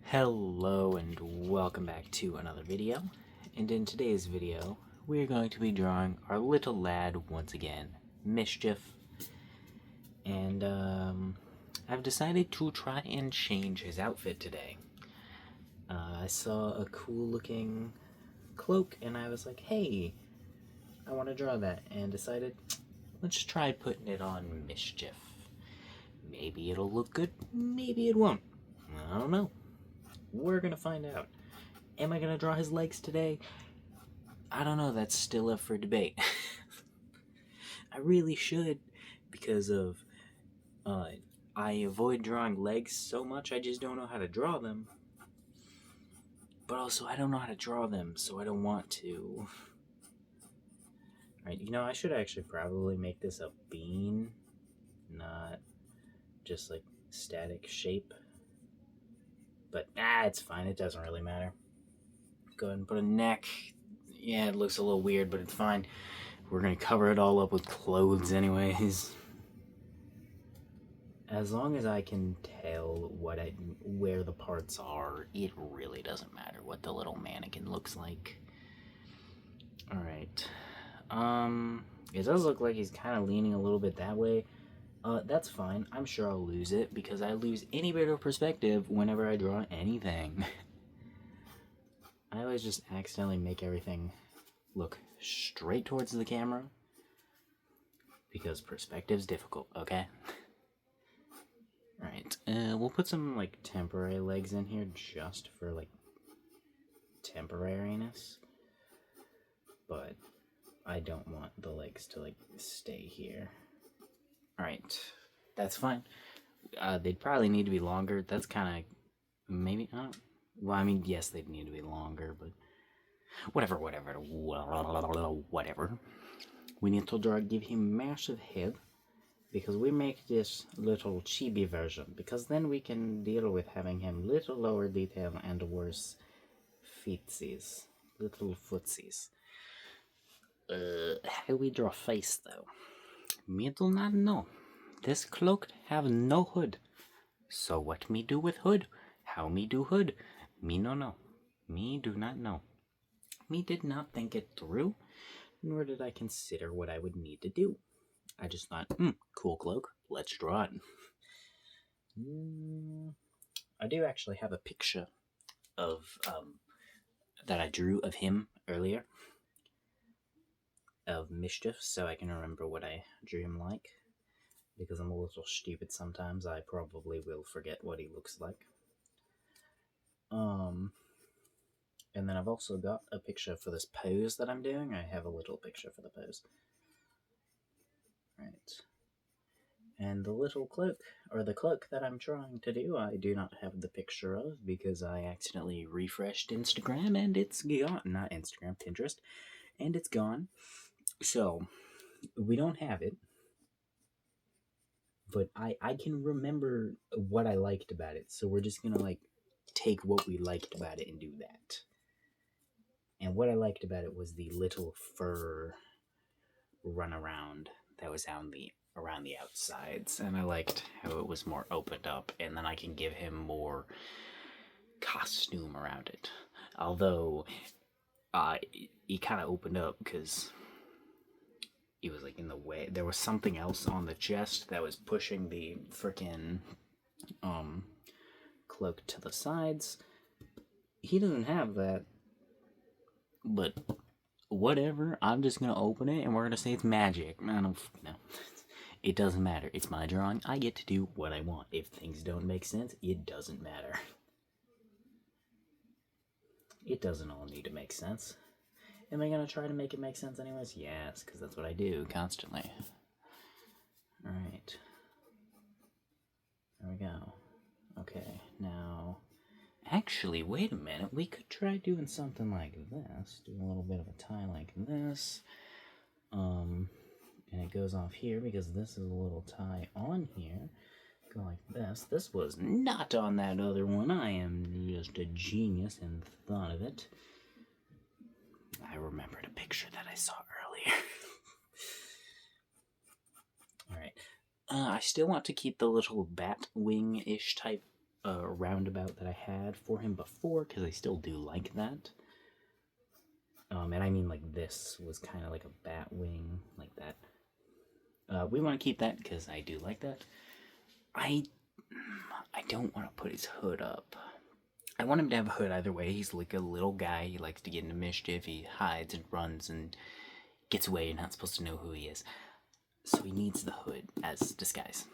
Hello and welcome back to another video, and in today's video we're going to be drawing our little lad once again, Mischief, and I've decided to try and change his outfit today. I saw a cool looking cloak and I was like, hey, I want to draw that, and decided let's try putting it on Mischief. Maybe it'll look good, maybe it won't, I don't know. We're gonna find out. Am I gonna draw his legs today? I don't know, that's still up for debate. I really should, because of I avoid drawing legs so much I just don't know how to draw them. But also I don't know how to draw them, so I don't want to. Alright, I should actually probably make this a bean, not just like static shape. But it's fine, it doesn't really matter. Go ahead and put a neck. Yeah, it looks a little weird, but it's fine. We're gonna cover it all up with clothes anyways. As long as I can tell where the parts are, it really doesn't matter what the little mannequin looks like. Alright. It does look like he's kind of leaning a little bit that way. That's fine. I'm sure I'll lose it, because I lose any bit of perspective whenever I draw anything. I always just accidentally make everything look straight towards the camera, because perspective's difficult, okay? Alright, we'll put some, like, temporary legs in here just for, like, temporariness. But I don't want the legs to, like, stay here. Alright, that's fine. They'd probably need to be longer. That's kind of, maybe, well, I mean, yes, they'd need to be longer, but whatever. We need to give him massive head, because we make this little chibi version, because then we can deal with having him little lower detail and worse feetsies, little footsies. How we draw face though? Me do not know. This cloak have no hood. So what me do with hood? How me do hood? Me no know. Me do not know. Me did not think it through, nor did I consider what I would need to do. I just thought, cool cloak, let's draw it. I do actually have a picture of, that I drew of him earlier, of Mischief, so I can remember what I drew him like. Because I'm a little stupid sometimes, I probably will forget what he looks like. And then I've also got a picture for this pose that I'm doing. I have a little picture for the pose. Right. And the little cloak, or the cloak that I'm trying to do, I do not have the picture of, because I accidentally refreshed Instagram and it's gone. Not Instagram, Pinterest. And it's gone. So, we don't have it. But I can remember what I liked about it, so we're just gonna, like, take what we liked about it and do that. And what I liked about it was the little fur runaround that was around the outsides, and I liked how it was more opened up, and then I can give him more costume around it. Although, he kind of opened up because he was, like, in the way. There was something else on the chest that was pushing the frickin' cloak to the sides. He doesn't have that, but whatever. I'm just gonna open it and we're gonna say it's magic. No, it doesn't matter. It's my drawing. I get to do what I want. If things don't make sense, it doesn't matter. It doesn't all need to make sense. Am I gonna try to make it make sense anyways? Yes, because that's what I do constantly. Alright. There we go. Okay, now... Actually, wait a minute. We could try doing something like this. Do a little bit of a tie like this. And it goes off here because this is a little tie on here. Go like this. This was not on that other one. I am just a genius and thought of it. I remembered a picture that I saw earlier. Alright. I still want to keep the little bat wing-ish type roundabout that I had for him before, because I still do like that. And I mean, like, this was kind of like a bat wing, like that. We want to keep that because I do like that. I don't want to put his hood up. I want him to have a hood either way. He's like a little guy. He likes to get into mischief. He hides and runs and gets away. You're not supposed to know who he is. So he needs the hood as disguise.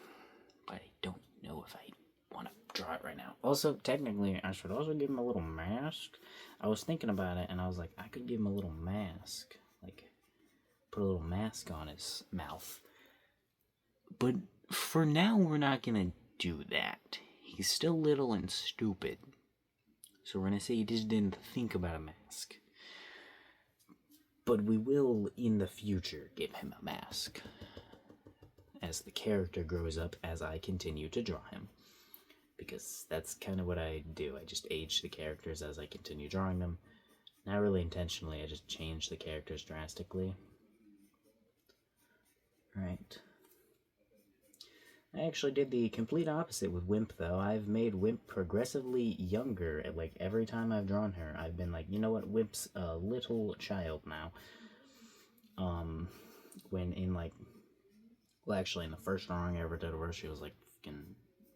But I don't know if I want to draw it right now. Also, technically, I should also give him a little mask. I was thinking about it, and I was like, I could give him a little mask. Like, put a little mask on his mouth. But for now, we're not going to do that. He's still little and stupid. So we're going to say he just didn't think about a mask. But we will, in the future, give him a mask. As the character grows up, as I continue to draw him. Because that's kind of what I do. I just age the characters as I continue drawing them. Not really intentionally, I just change the characters drastically. Right. I actually did the complete opposite with Wimp, though. I've made Wimp progressively younger. Like, every time I've drawn her, I've been like, you know what, Wimp's a little child now. When in, like, well, actually, in the first drawing I ever did of her, she was, like, fucking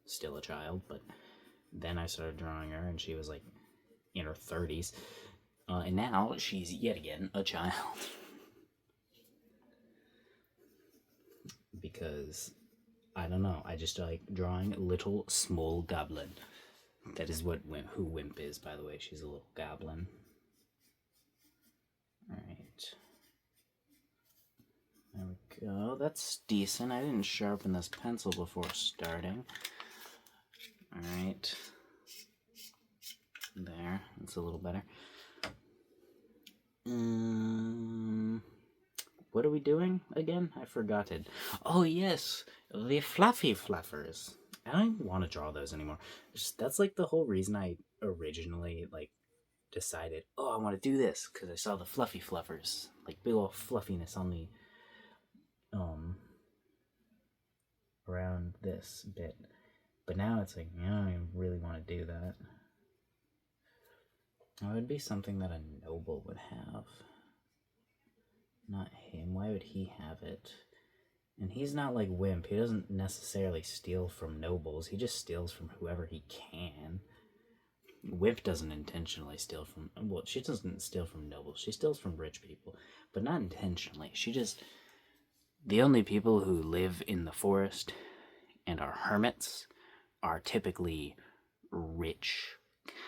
still a child, but then I started drawing her, and she was, like, in her 30s. And now, she's yet again a child. Because I don't know. I just like drawing a little small goblin. That is who Wimp is, by the way. She's a little goblin. Alright. There we go. That's decent. I didn't sharpen this pencil before starting. Alright. There. That's a little better. What are we doing again? I forgot it. Oh, yes. The fluffy fluffers. I don't even want to draw those anymore. That's like the whole reason I originally like decided, oh, I want to do this, because I saw the fluffy fluffers, like big old fluffiness on the around this bit. But now it's like, I don't even really want to do that. It would be something that a noble would have. Not him. Why would he have it? And he's not like Wimp. He doesn't necessarily steal from nobles. He just steals from whoever he can. Wimp doesn't intentionally steal from... Well, she doesn't steal from nobles. She steals from rich people. But not intentionally. She just... The only people who live in the forest and are hermits are typically rich,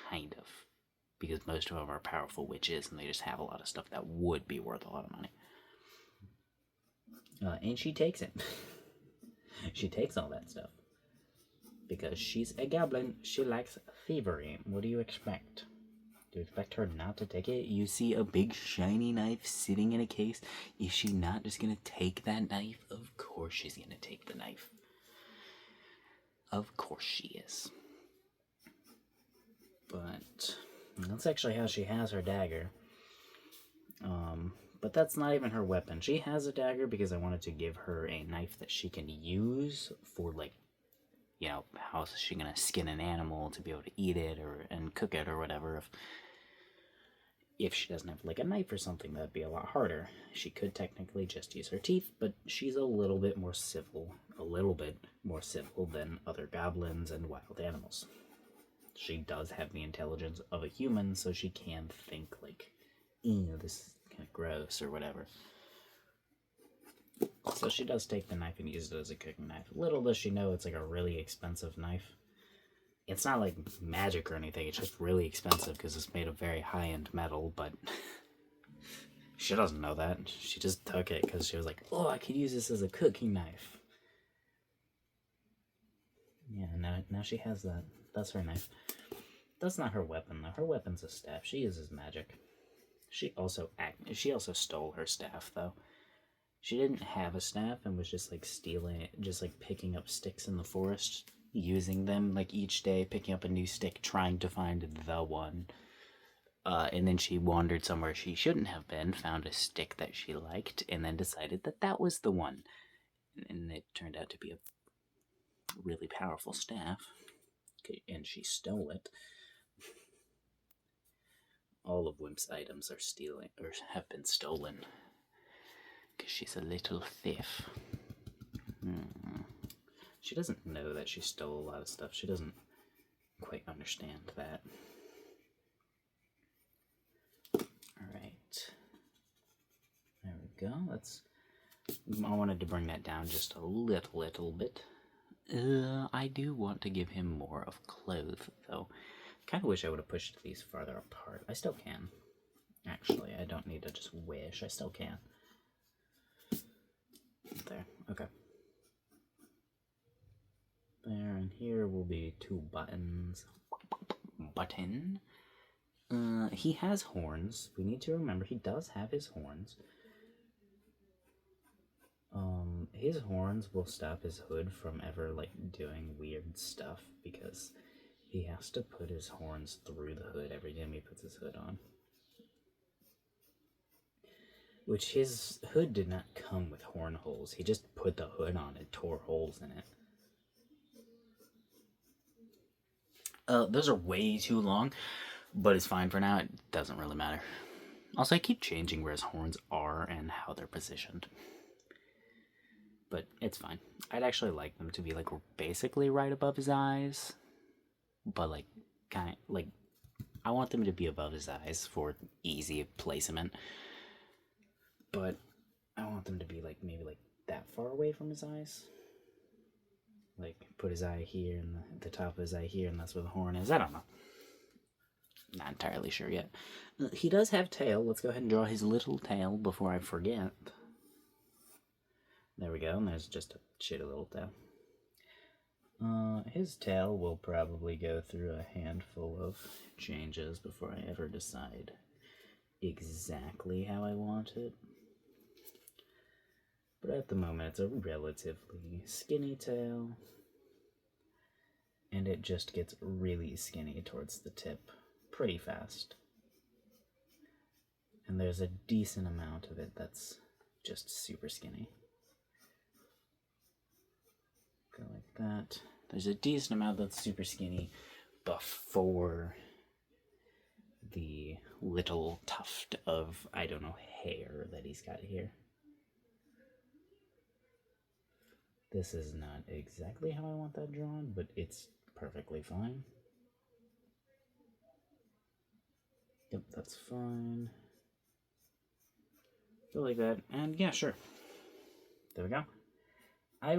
kind of. Because most of them are powerful witches, and they just have a lot of stuff that would be worth a lot of money. And she takes it. She takes all that stuff. Because she's a goblin, she likes thievery. What do you expect? Do you expect her not to take it? You see a big shiny knife sitting in a case. Is she not just going to take that knife? Of course she's going to take the knife. Of course she is. But that's actually how she has her dagger. But that's not even her weapon. She has a dagger because I wanted to give her a knife that she can use for, like, you know, how is she gonna skin an animal to be able to eat it and cook it or whatever. If she doesn't have, like, a knife or something, that'd be a lot harder. She could technically just use her teeth, but she's a little bit more civil. A little bit more civil than other goblins and wild animals. She does have the intelligence of a human, so she can think, like, this is kind of gross or whatever. So she does take the knife and use it as a cooking knife. Little does she know it's like a really expensive knife. It's not like magic or anything, it's just really expensive because it's made of very high-end metal, but she doesn't know that. She just took it because she was like, oh, I could use this as a cooking knife. Yeah, now she has that. That's her knife. That's not her weapon, though. Her weapon's a staff. She uses magic. She also stole her staff, though. She didn't have a staff and was just, like, stealing it, just, like, picking up sticks in the forest, using them, like, each day, picking up a new stick, trying to find the one. And then she wandered somewhere she shouldn't have been, found a stick that she liked, and then decided that that was the one. And it turned out to be a really powerful staff. And she stole it. All of Wimp's items are stealing, or have been stolen. Because she's a little thief. She doesn't know that she stole a lot of stuff. She doesn't quite understand that. Alright. There we go. I wanted to bring that down just a little bit. I do want to give him more of clothes, though. Kind of wish I would have pushed these farther apart. I still can. Actually, I don't need to just wish. I still can. There. Okay. There, and here will be 2 buttons. Button. He has horns. We need to remember he does have his horns. His horns will stop his hood from ever, like, doing weird stuff, because he has to put his horns through the hood every time he puts his hood on. Which his hood did not come with horn holes. He just put the hood on and tore holes in it. Those are way too long, but it's fine for now. It doesn't really matter. Also, I keep changing where his horns are and how they're positioned. But it's fine. I'd actually like them to be, like, basically right above his eyes. But, like, I want them to be above his eyes for easy placement. But I want them to be, like, maybe, like, that far away from his eyes. Like, put his eye here and the top of his eye here, and that's where the horn is. I don't know. Not entirely sure yet. He does have tail. Let's go ahead and draw his little tail before I forget. There we go, and there's just a shitty little tail. His tail will probably go through a handful of changes before I ever decide exactly how I want it. But at the moment, it's a relatively skinny tail, and it just gets really skinny towards the tip pretty fast. And there's a decent amount of it that's just super skinny. Go like that. There's a decent amount that's super skinny before the little tuft of, I don't know, hair that he's got here. This is not exactly how I want that drawn, but it's perfectly fine. Yep, that's fine. Go like that, and yeah, sure. There we go. I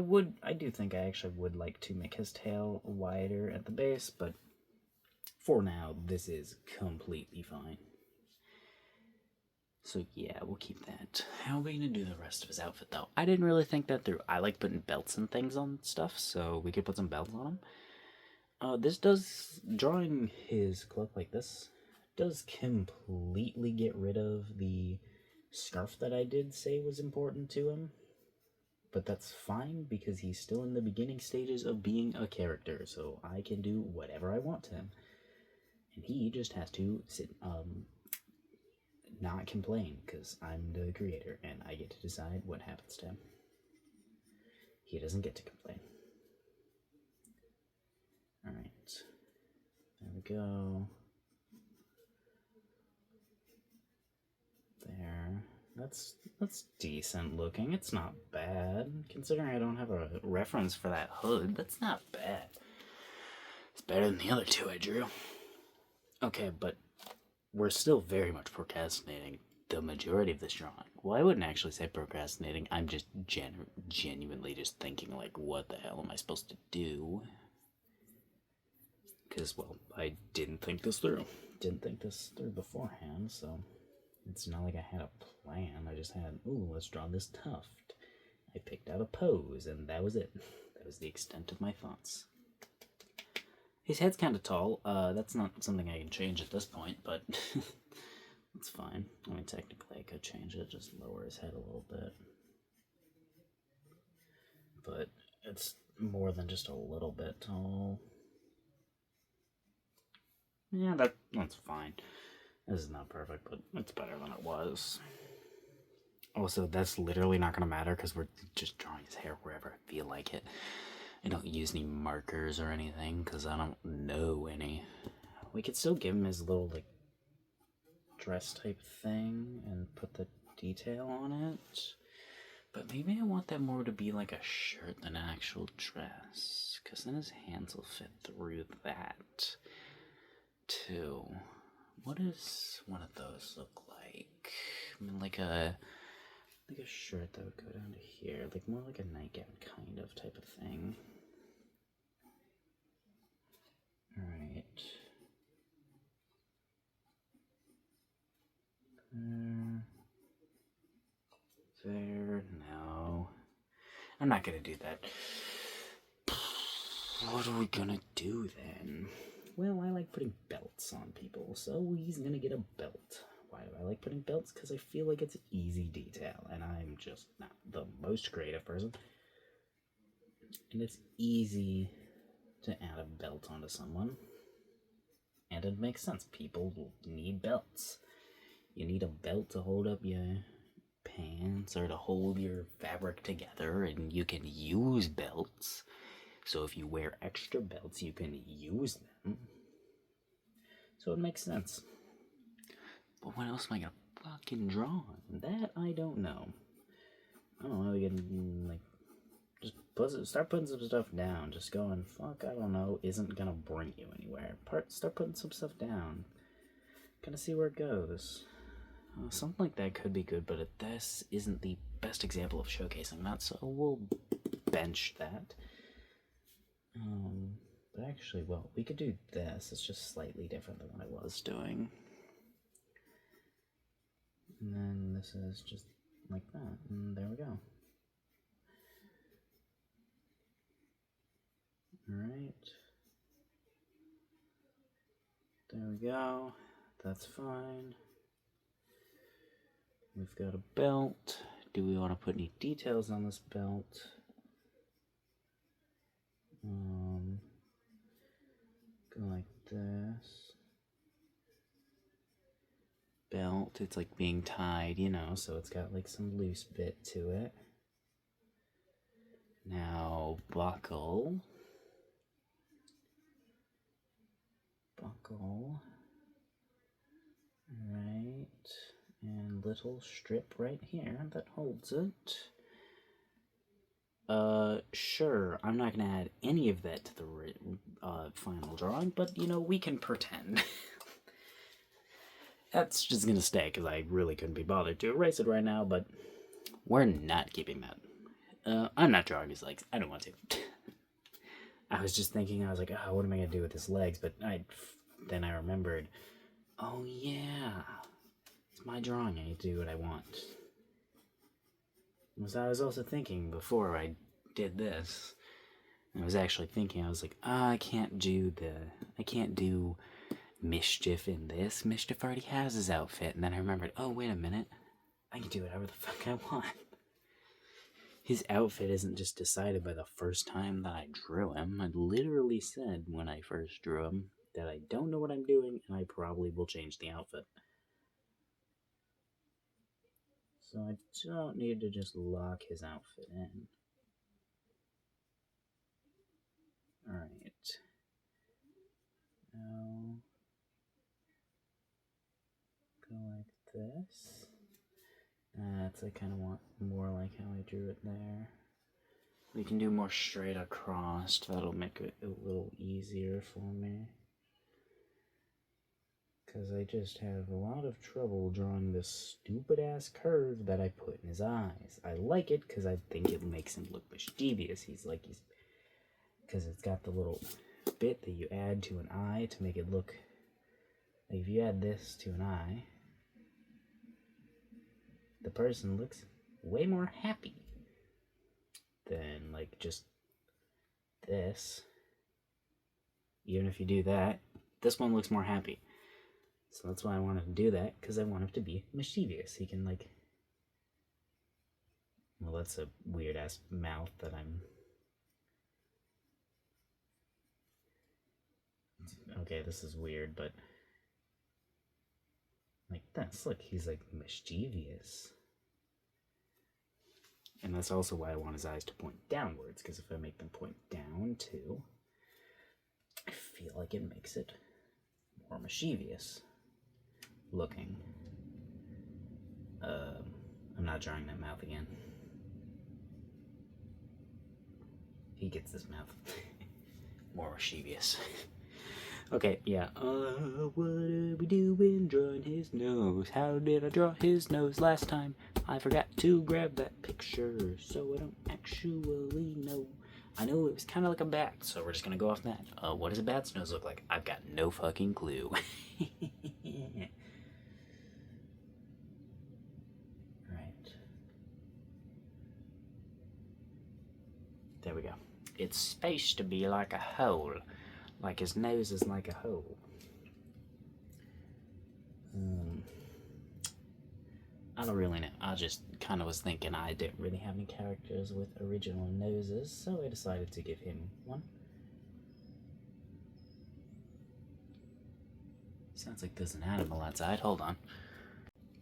do think I actually would like to make his tail wider at the base, but for now, this is completely fine. So yeah, we'll keep that. How are we gonna do the rest of his outfit, though? I didn't really think that through. I like putting belts and things on stuff, so we could put some belts on him. Drawing his cloak like this does completely get rid of the scarf that I did say was important to him. But that's fine, because he's still in the beginning stages of being a character, so I can do whatever I want to him. And he just has to sit, not complain, because I'm the creator, and I get to decide what happens to him. He doesn't get to complain. Alright. There we go. There. That's decent looking. It's not bad. Considering I don't have a reference for that hood, that's not bad. It's better than the other 2 I drew. Okay, but we're still very much procrastinating the majority of this drawing. Well, I wouldn't actually say procrastinating. I'm just genuinely just thinking, like, what the hell am I supposed to do? Because, well, I didn't think this through. Didn't think this through beforehand, so it's not like I had a plan. I just had, ooh, let's draw this tuft. I picked out a pose, and that was it. That was the extent of my thoughts. His head's kind of tall. That's not something I can change at this point, but it's fine. I mean, technically I could change it, just lower his head a little bit. But it's more than just a little bit tall. Yeah, that's fine. This is not perfect, but it's better than it was. Also, that's literally not going to matter because we're just drawing his hair wherever I feel like it. I don't use any markers or anything because I don't know any. We could still give him his little, like, dress type thing and put the detail on it. But maybe I want that more to be like a shirt than an actual dress, because then his hands will fit through that, too. What does one of those look like? I mean, like a shirt that would go down to here, like more like a nightgown kind of type of thing. Alright. There, no. I'm not gonna do that. What are we gonna do then? Well, I like putting belts on people, so he's gonna get a belt. Why do I like putting belts? Because I feel like it's an easy detail, and I'm just not the most creative person. And it's easy to add a belt onto someone. And it makes sense. People need belts. You need a belt to hold up your pants or to hold your fabric together, and you can use belts. So if you wear extra belts, you can use them. So it makes sense. But what else am I gonna fucking draw? That I don't know. I don't know. We can, like, just start putting some stuff down. Just going, fuck, I don't know, isn't gonna bring you anywhere. Start putting some stuff down. Gonna see where it goes. Something like that could be good, but this isn't the best example of showcasing that, so we'll bench that. But actually, well, we could do this. It's just slightly different than what I was doing. And then this is just like that, and there we go. Alright. There we go. That's fine. We've got a belt. Do we want to put any details on this belt? Go like this. Belt, it's like being tied, you know, so it's got like some loose bit to it. Now, buckle. Right. And little strip right here that holds it. Sure, I'm not gonna add any of that to the final drawing, but, you know, we can pretend. That's just gonna stay, because I really couldn't be bothered to erase it right now, but we're not keeping that. I'm not drawing his legs. I don't want to. I was just thinking, I was like, oh, what am I gonna do with his legs? But then I remembered, oh yeah, it's my drawing. I need to do what I want. I was also thinking before I did this, I was actually thinking, I was like, I can't do Mischif in this. Mischif already has his outfit. And then I remembered, oh, wait a minute, I can do whatever the fuck I want. His outfit isn't just decided by the first time that I drew him. I literally said when I first drew him that I don't know what I'm doing, and I probably will change the outfit. So I don't need to just lock his outfit in. Alright. Now, go like this. That's, I kind of want more like how I drew it there. We can do more straight across. That'll make it a little easier for me. Because I just have a lot of trouble drawing this stupid-ass curve that I put in his eyes. I like it because I think it makes him look mischievous. Because it's got the little bit that you add to an eye to make it look... Like if you add this to an eye, the person looks way more happy than, like, just this. Even if you do that, this one looks more happy. So that's why I wanted to do that, because I want him to be mischievous. He can, like... Well, that's a weird-ass mouth that I'm... Okay, this is weird, but... Like this, look, he's, like, mischievous. And that's also why I want his eyes to point downwards, because if I make them point down too, I feel like it makes it more mischievous looking. I'm not drawing that mouth again. He gets this mouth. More mischievous. Okay, yeah. What are we doing drawing his nose? How did I draw his nose last time? I forgot to grab that picture, so I don't actually know. I know it was kind of like a bat, so we're just gonna go off that. What does a bat's nose look like? I've got no fucking clue. Right. There we go. It's supposed to be like a hole. Like his nose is like a hole. I don't really know. I just kind of was thinking I didn't really have any characters with original noses, so I decided to give him one. Sounds like there's an animal outside. Hold on.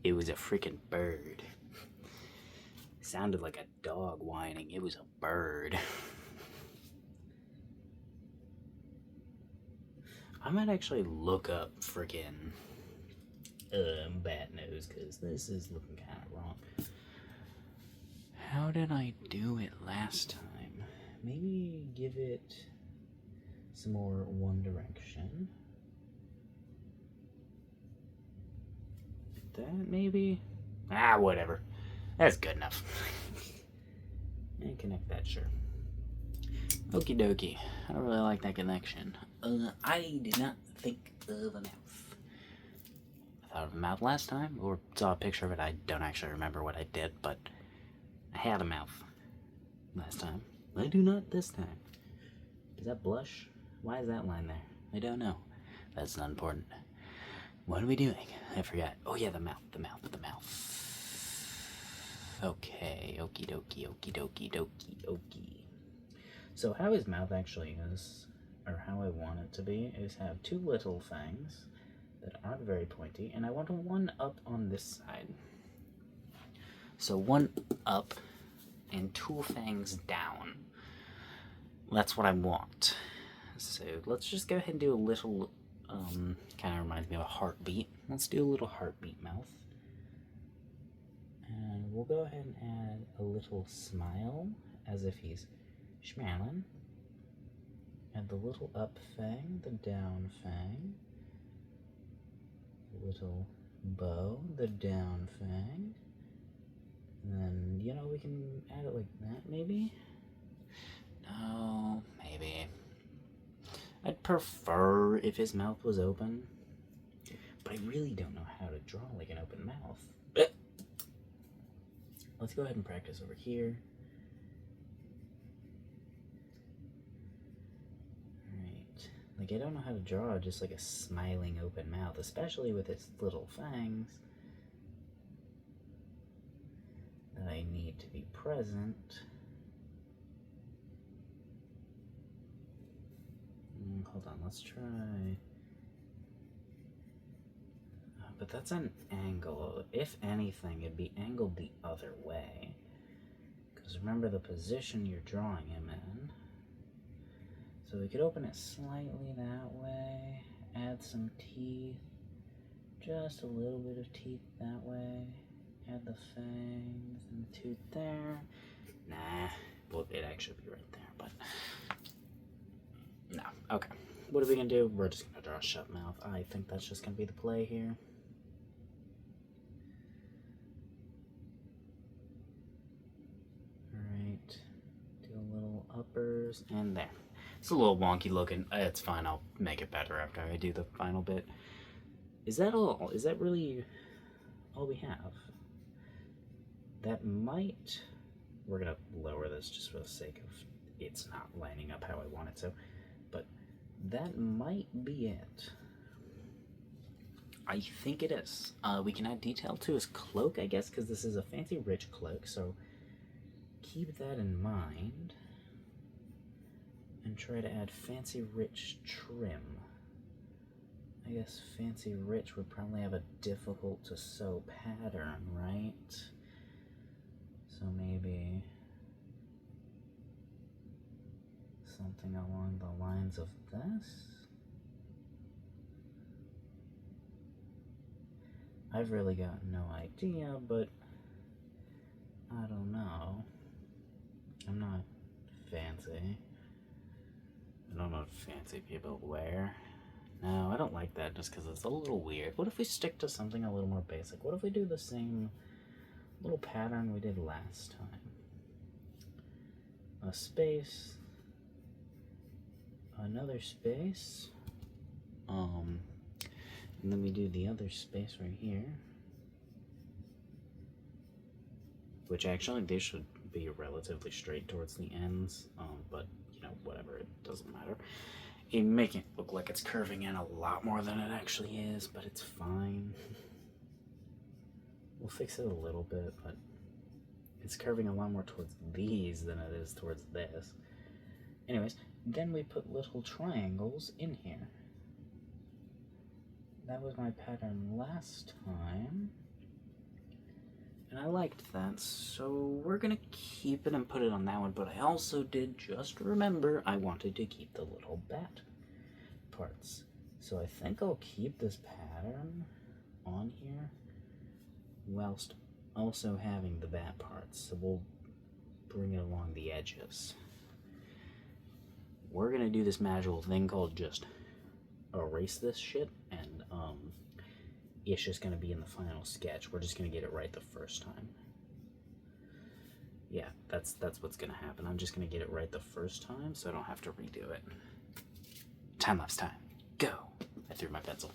It was a freaking bird. Sounded like a dog whining. It was a bird. I might actually look up freaking bat nose, because this is looking kind of wrong. How did I do it last time? Maybe give it some more One Direction. That maybe? Whatever. That's good enough. And connect that, sure. Okie dokie. I don't really like that connection. I did not think of a mouth. I thought of a mouth last time, or saw a picture of it. I don't actually remember what I did, but I had a mouth last time. I do not this time. Is that blush? Why is that line there? I don't know. That's not important. What are we doing? I forgot. Oh yeah, the mouth. Okay, okie dokie. So how his mouth actually is, or how I want it to be, is have two little fangs that aren't very pointy, and I want one up on this side. So one up and two fangs down. That's what I want. So let's just go ahead and do a little, kind of reminds me of a heartbeat. Let's do a little heartbeat mouth. And we'll go ahead and add a little smile, as if he's smiling. Add the little up fang, the down fang. The little bow, the down fang. And then, you know, we can add it like that, maybe? No, maybe. I'd prefer if his mouth was open, but I really don't know how to draw like an open mouth. Let's go ahead and practice over here. Alright. Like, I don't know how to draw just like a smiling open mouth, especially with its little fangs that I need to be present. Hold on, let's try. But that's an angle. If anything, it'd be angled the other way. Because remember the position you're drawing him in. So we could open it slightly that way. Add some teeth. Just a little bit of teeth that way. Add the fangs and the tooth there. Nah. Well, it'd actually be right there, but... No. Okay. What are we gonna do? We're just gonna draw a shut mouth. I think that's just gonna be the play here. Alright. Do a little uppers and there. It's a little wonky looking. It's fine. I'll make it better after I do the final bit. Is that all? Is that really all we have? That might... We're gonna lower this just for the sake of it's not lining up how I want it to. But that might be it. I think it is. We can add detail to his cloak, I guess, because this is a fancy rich cloak, so keep that in mind. And try to add fancy rich trim. I guess fancy rich would probably have a difficult to sew pattern, right? So maybe something along the lines of this. I've really got no idea, but I don't know. I'm not fancy. I don't know what fancy people wear. No, I don't like that just because it's a little weird. What if we stick to something a little more basic? What if we do the same little pattern we did last time? A space, another space, and then we do the other space right here. Which actually, they should be relatively straight towards the ends, but, you know, whatever, it doesn't matter. You make it look like it's curving in a lot more than it actually is, but it's fine. We'll fix it a little bit, but it's curving a lot more towards these than it is towards this. Anyways, then we put little triangles in here. That was my pattern last time. And I liked that, so we're gonna keep it and put it on that one, but I also did just remember I wanted to keep the little bat parts. So I think I'll keep this pattern on here whilst also having the bat parts. So we'll bring it along the edges. We're gonna do this magical thing called just erase this shit, and it's just gonna be in the final sketch. We're just gonna get it right the first time. Yeah, that's what's gonna happen. I'm just gonna get it right the first time so I don't have to redo it. Time-lapse time. Go! I threw my pencil.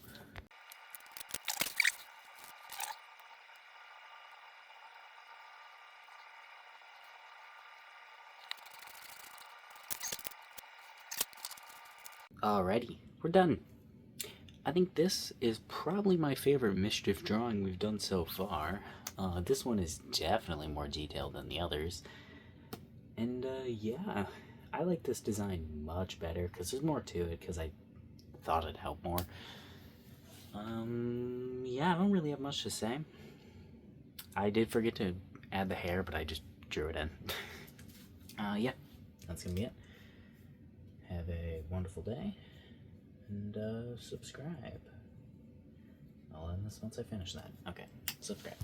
Alrighty, we're done. I think this is probably my favorite Mischief drawing we've done so far. This one is definitely more detailed than the others. And yeah, I like this design much better because there's more to it because I thought it'd help more. Yeah, I don't really have much to say. I did forget to add the hair, but I just drew it in. Yeah, that's gonna be it. Have a wonderful day. And subscribe. I'll end this once I finish that. Okay, subscribe.